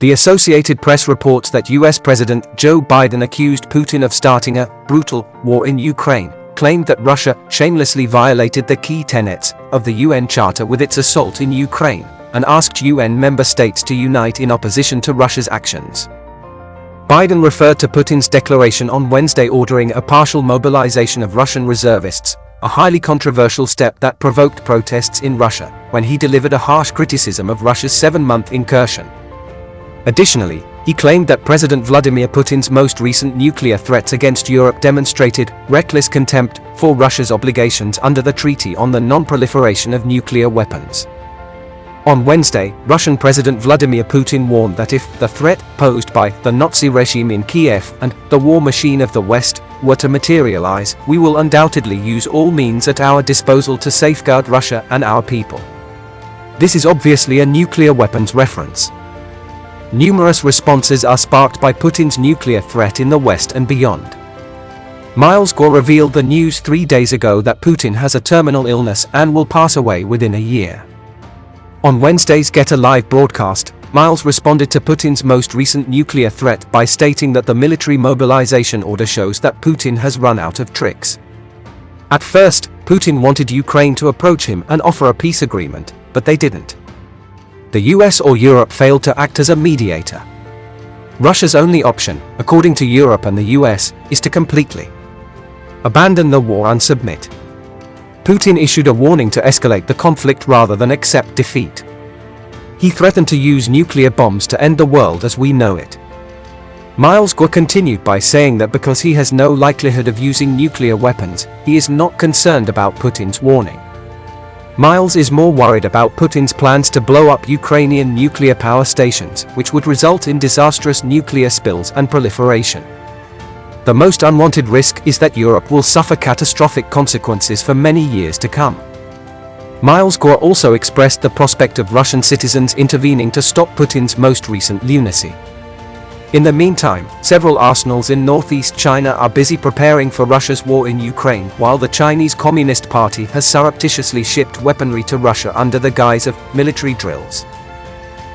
The Associated Press reports that US President Joe Biden accused Putin of starting a brutal war in Ukraine, claimed that Russia shamelessly violated the key tenets of the UN Charter with its assault in Ukraine, and asked UN member states to unite in opposition to Russia's actions. Biden referred to Putin's declaration on Wednesday ordering a partial mobilization of Russian reservists, a highly controversial step that provoked protests in Russia, when he delivered a harsh criticism of Russia's 7-month incursion. Additionally, he claimed that President Vladimir Putin's most recent nuclear threats against Europe demonstrated reckless contempt for Russia's obligations under the Treaty on the Non-Proliferation of Nuclear Weapons. On Wednesday, Russian President Vladimir Putin warned that if the threat posed by the Nazi regime in Kiev and the war machine of the West were to materialize, we will undoubtedly use all means at our disposal to safeguard Russia and our people. This is obviously a nuclear weapons reference. Numerous responses are sparked by Putin's nuclear threat in the West and beyond. Miles Gore revealed the news 3 days ago that Putin has a terminal illness and will pass away within a year. On Wednesday's Get a Live broadcast, Miles responded to Putin's most recent nuclear threat by stating that the military mobilization order shows that Putin has run out of tricks. At first, Putin wanted Ukraine to approach him and offer a peace agreement, but they didn't. The US or Europe failed to act as a mediator. Russia's only option, according to Europe and the US, is to completely abandon the war and submit. Putin issued a warning to escalate the conflict rather than accept defeat. He threatened to use nuclear bombs to end the world as we know it. Miles Gore continued by saying that because he has no likelihood of using nuclear weapons, he is not concerned about Putin's warning. Miles is more worried about Putin's plans to blow up Ukrainian nuclear power stations, which would result in disastrous nuclear spills and proliferation. The most unwanted risk is that Europe will suffer catastrophic consequences for many years to come. Miles Gore also expressed the prospect of Russian citizens intervening to stop Putin's most recent lunacy. In the meantime, several arsenals in northeast China are busy preparing for Russia's war in Ukraine, while the Chinese Communist Party has surreptitiously shipped weaponry to Russia under the guise of military drills.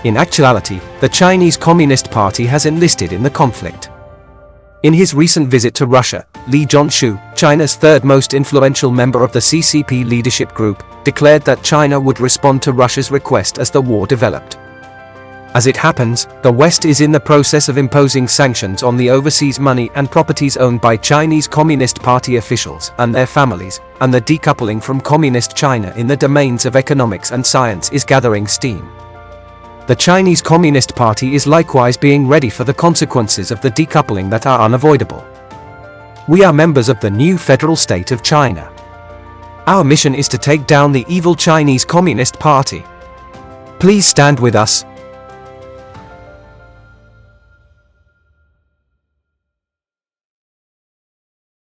In actuality, the Chinese Communist Party has enlisted in the conflict. In his recent visit to Russia, Li Zhonshu, China's third most influential member of the CCP leadership group, declared that China would respond to Russia's request as the war developed. As it happens, the West is in the process of imposing sanctions on the overseas money and properties owned by Chinese Communist Party officials and their families, and the decoupling from Communist China in the domains of economics and science is gathering steam. The Chinese Communist Party is likewise being ready for the consequences of the decoupling that are unavoidable. We are members of the new federal state of China. Our mission is to take down the evil Chinese Communist Party. Please stand with us,